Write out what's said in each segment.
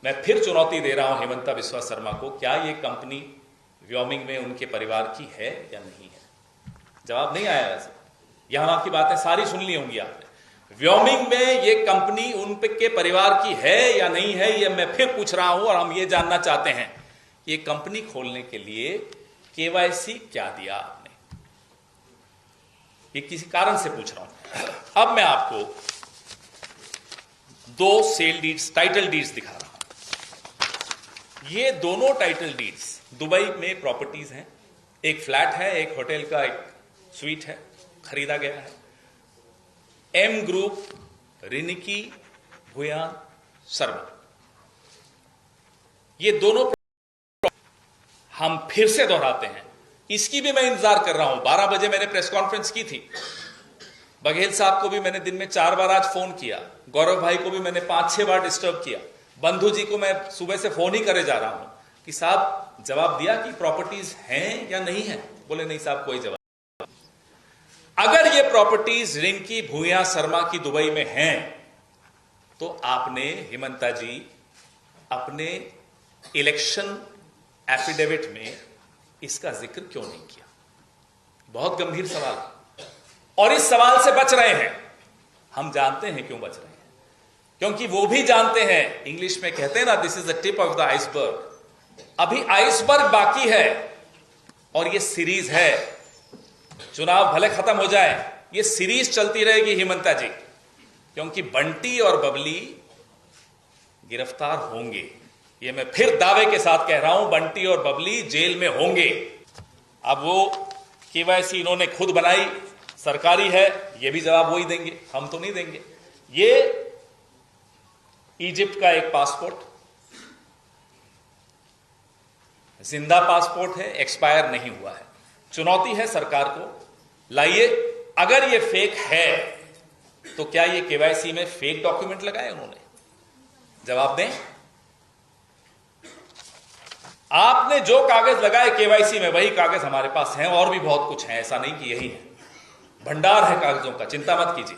मैं फिर चुनौती दे रहा हूं हेमंता बिस्वा शर्मा को, क्या ये कंपनी व्योमिंग में उनके परिवार की है या नहीं है? जवाब नहीं आया। वैसे यहां की बातें सारी सुन ली होंगी आपने। व्योमिंग में ये कंपनी उनके परिवार की है या नहीं है, ये मैं फिर पूछ रहा हूं। और हम ये जानना चाहते हैं, ये कंपनी खोलने के लिए केवाईसी क्या दिया आपने? ये किसी कारण से पूछ रहा हूं। अब मैं आपको 2 सेल डीड्स, टाइटल डीड्स दिखा रहा हूं। ये दोनों टाइटल डीड्स दुबई में प्रॉपर्टीज हैं। एक फ्लैट है, एक होटल का एक स्वीट है, खरीदा गया है। एम ग्रुप, रिनिकी भुयान शर्मा, ये दोनों हम फिर से दोहराते हैं। इसकी भी मैं इंतजार कर रहा हूं। 12 बजे मैंने प्रेस कॉन्फ्रेंस की थी। बघेल साहब को भी मैंने दिन में 4 बार आज फोन किया। गौरव भाई को भी मैंने 5-6 बार डिस्टर्ब किया। बंधु जी को मैं सुबह से फोन ही करे जा रहा हूं कि साहब जवाब दिया कि प्रॉपर्टीज हैं या नहीं है। बोले नहीं साहब, कोई जवाब। अगर ये प्रॉपर्टीज रिंकी भूया शर्मा की दुबई में हैं, तो आपने हेमंता जी अपने इलेक्शन एफिडेविट में इसका जिक्र क्यों नहीं किया? बहुत गंभीर सवाल है और इस सवाल से बच रहे हैं। हम जानते हैं क्यों बच रहे हैं, क्योंकि वो भी जानते हैं, इंग्लिश में कहते हैं ना, this is the tip of the iceberg. अभी आइसबर्ग बाकी है और ये सीरीज है। चुनाव भले खत्म हो जाए, ये सीरीज चलती रहेगी हेमंता जी, क्योंकि बंटी और बबली गिरफ्तार होंगे। ये मैं फिर दावे के साथ कह रहा हूं, बंटी और बबली जेल में होंगे। अब वो केवाईसी इन्होंने खुद बनाई, सरकारी है, ये भी जवाब वही देंगे, हम तो नहीं देंगे। ये इजिप्ट का एक पासपोर्ट, जिंदा पासपोर्ट है, एक्सपायर नहीं हुआ है। चुनौती है सरकार को, लाइए। अगर ये फेक है तो क्या ये केवाईसी में फेक डॉक्यूमेंट लगाए उन्होंने? जवाब दें। आपने जो कागज लगाए केवाईसी में, वही कागज हमारे पास हैं और भी बहुत कुछ है। ऐसा नहीं कि यही है, भंडार है कागजों का, चिंता मत कीजिए।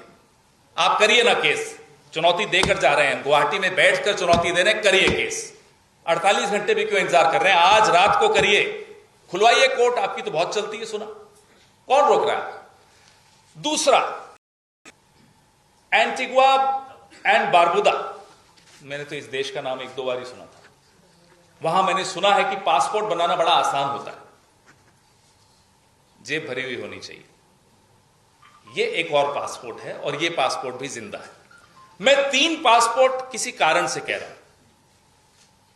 आप करिए ना केस, चुनौती देकर जा रहे हैं, गुवाहाटी में बैठकर चुनौती दे रहे हैं, करिए केस। 48 घंटे भी क्यों इंतजार कर रहे हैं? आज रात को करिए, खुलवाइए कोर्ट। आपकी तो बहुत चलती है, सुना, कौन रोक रहा है? दूसरा, एंटीगुआ एंड बारबुदा, मैंने तो इस देश का नाम 1-2 बार ही सुना था। वहां मैंने सुना है कि पासपोर्ट बनाना बड़ा आसान होता है, जेब भरी हुई होनी चाहिए। ये एक और पासपोर्ट है और ये पासपोर्ट भी जिंदा है। मैं 3 पासपोर्ट किसी कारण से कह रहा हूं।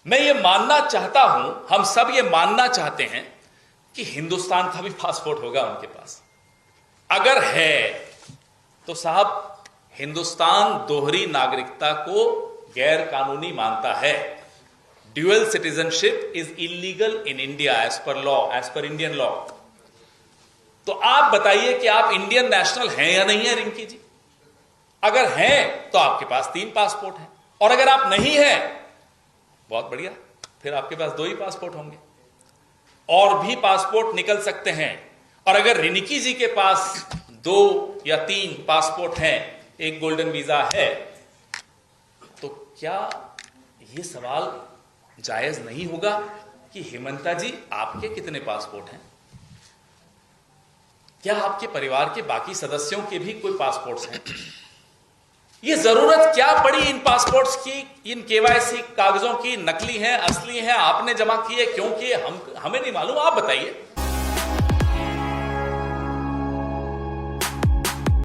मैं ये मानना चाहता हूं, हम सब ये मानना चाहते हैं कि हिंदुस्तान का भी पासपोर्ट होगा उनके पास। अगर है तो साहब, हिंदुस्तान दोहरी नागरिकता को गैर कानूनी मानता है। Dual citizenship is illegal in India as per law, as per Indian law. तो आप बताइए कि आप इंडियन नेशनल हैं या नहीं है रिंकी जी? अगर हैं तो आपके पास 3 पासपोर्ट हैं, और अगर आप नहीं हैं, बहुत बढ़िया, फिर आपके पास 2 ही पासपोर्ट होंगे। और भी पासपोर्ट निकल सकते हैं। और अगर रिनिकी जी के पास 2 या 3 पासपोर्ट हैं, एक गोल्डन वीजा है, तो क्या यह सवाल जायज नहीं होगा कि हेमंता जी आपके कितने पासपोर्ट हैं? क्या आपके परिवार के बाकी सदस्यों के भी कोई पासपोर्ट्स हैं? ये जरूरत क्या पड़ी इन पासपोर्ट्स की, इन केवाईसी कागजों की? नकली हैं, असली हैं, आपने जमा किए, क्यों किए, हमें नहीं मालूम, आप बताइए।